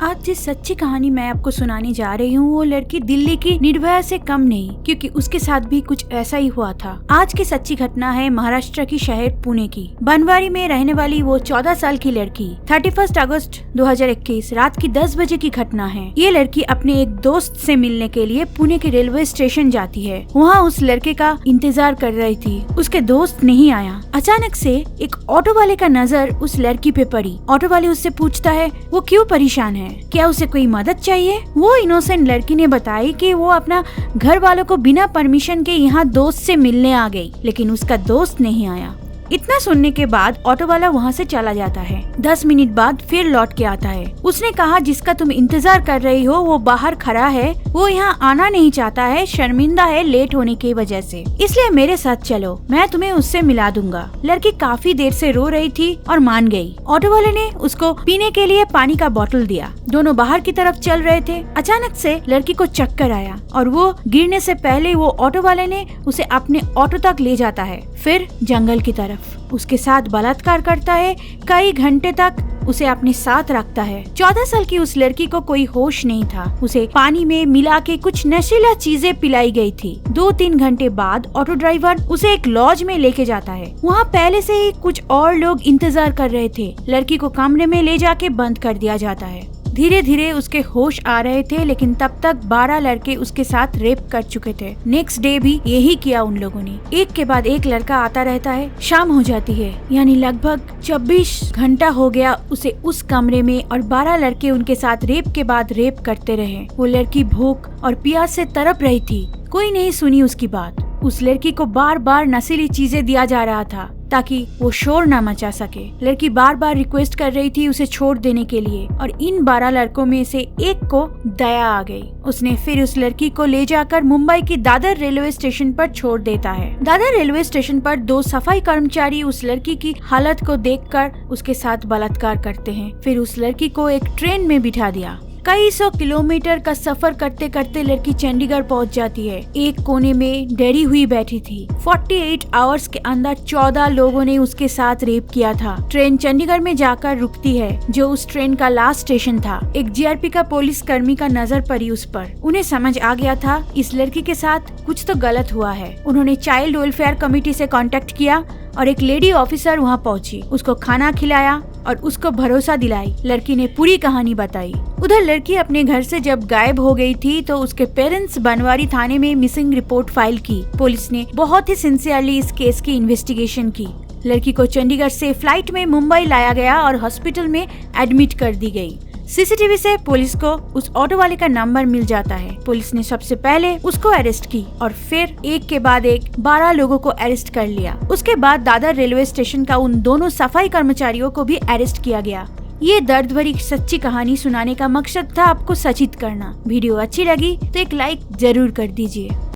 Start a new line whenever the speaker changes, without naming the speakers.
आज जिस सच्ची कहानी मैं आपको सुनाने जा रही हूँ वो लड़की दिल्ली की निर्भया से कम नहीं, क्योंकि उसके साथ भी कुछ ऐसा ही हुआ था। आज की सच्ची घटना है महाराष्ट्र की शहर पुणे की। बनवारी में रहने वाली वो 14 साल की लड़की 31 अगस्त 2021 रात की 10 बजे की घटना है। ये लड़की अपने एक दोस्त से मिलने के लिए पुणे के रेलवे स्टेशन जाती है। वहाँ उस लड़के का इंतजार कर रही थी। उसके दोस्त नहीं आया। अचानक से एक ऑटो वाले का नजर उस लड़की पे पड़ी। ऑटो वाले उससे पूछता है वो क्यों परेशान है, क्या उसे कोई मदद चाहिए। वो इनोसेंट लड़की ने बताई कि वो अपना घर वालों को बिना परमिशन के यहाँ दोस्त से मिलने आ गई, लेकिन उसका दोस्त नहीं आया। इतना सुनने के बाद ऑटो वाला वहाँ से चला जाता है। 10 मिनट बाद फिर लौट के आता है। उसने कहा जिसका तुम इंतजार कर रही हो वो बाहर खड़ा है, वो यहाँ आना नहीं चाहता है, शर्मिंदा है लेट होने की वजह से, इसलिए मेरे साथ चलो, मैं तुम्हें उससे मिला दूंगा। लड़की काफी देर से रो रही थी और मान गई। ऑटो वाले ने उसको पीने के लिए पानी का बोतल दिया। दोनों बाहर की तरफ चल रहे थे। अचानक से लड़की को चक्कर आया और वो गिरने से पहले वो ऑटो वाले ने उसे अपने ऑटो तक ले जाता है, फिर जंगल की तरफ उसके साथ बलात्कार करता है। कई घंटे तक उसे अपने साथ रखता है। 14 साल की उस लड़की को कोई होश नहीं था। उसे पानी में मिला के कुछ नशीला चीजें पिलाई गई थी। 2-3 घंटे बाद ऑटो ड्राइवर उसे एक लॉज में लेके जाता है। वहाँ पहले से ही कुछ और लोग इंतजार कर रहे थे। लड़की को कमरे में ले जाके बंद कर दिया जाता है। धीरे धीरे उसके होश आ रहे थे, लेकिन तब तक 12 लड़के उसके साथ रेप कर चुके थे। नेक्स्ट डे भी यही किया उन लोगों ने। एक के बाद एक लड़का आता रहता है। शाम हो जाती है, यानी लगभग 24 घंटा हो गया उसे उस कमरे में, और 12 लड़के उनके साथ रेप के बाद रेप करते रहे। वो लड़की भूख और प्यास से तड़प रही थी। कोई नहीं सुनी उसकी बात। उस लड़की को बार बार नशीली चीजें दिया जा रहा था ताकि वो शोर न मचा सके। लड़की बार बार रिक्वेस्ट कर रही थी उसे छोड़ देने के लिए, और इन 12 लड़कों में से एक को दया आ गई। उसने फिर उस लड़की को ले जाकर मुंबई की दादर रेलवे स्टेशन पर छोड़ देता है। दादर रेलवे स्टेशन पर 2 सफाई कर्मचारी उस लड़की की हालत को देखकर उसके साथ बलात्कार करते हैं। फिर उस लड़की को एक ट्रेन में बिठा दिया। कई 100 किलोमीटर का सफर करते करते लड़की चंडीगढ़ पहुंच जाती है। एक कोने में डरी हुई बैठी थी। 48 आवर्स के अंदर 14 लोगों ने उसके साथ रेप किया था। ट्रेन चंडीगढ़ में जाकर रुकती है, जो उस ट्रेन का लास्ट स्टेशन था। एक जीआरपी का पुलिस कर्मी का नजर पड़ी उस पर। उन्हें समझ आ गया था इस लड़की के साथ कुछ तो गलत हुआ है। उन्होंने चाइल्ड वेलफेयर कमेटी से कांटेक्ट किया और एक लेडी ऑफिसर वहां पहुंची। उसको खाना खिलाया और उसको भरोसा दिलाई। लड़की ने पूरी कहानी बताई। उधर लड़की अपने घर से जब गायब हो गई थी तो उसके पेरेंट्स बनवारी थाने में मिसिंग रिपोर्ट फाइल की। पुलिस ने बहुत ही सिंसियरली इस केस की इन्वेस्टिगेशन की। लड़की को चंडीगढ़ से फ्लाइट में मुंबई लाया गया और हॉस्पिटल में एडमिट कर दी गई। सीसीटीवी से पुलिस को उस ऑटो वाले का नंबर मिल जाता है। पुलिस ने सबसे पहले उसको अरेस्ट की और फिर एक के बाद एक 12 लोगों को अरेस्ट कर लिया। उसके बाद दादर रेलवे स्टेशन का उन दोनों सफाई कर्मचारियों को भी अरेस्ट किया गया। ये दर्द भरी सच्ची कहानी सुनाने का मकसद था आपको सचेत करना। वीडियो अच्छी लगी तो एक लाइक जरूर कर दीजिए।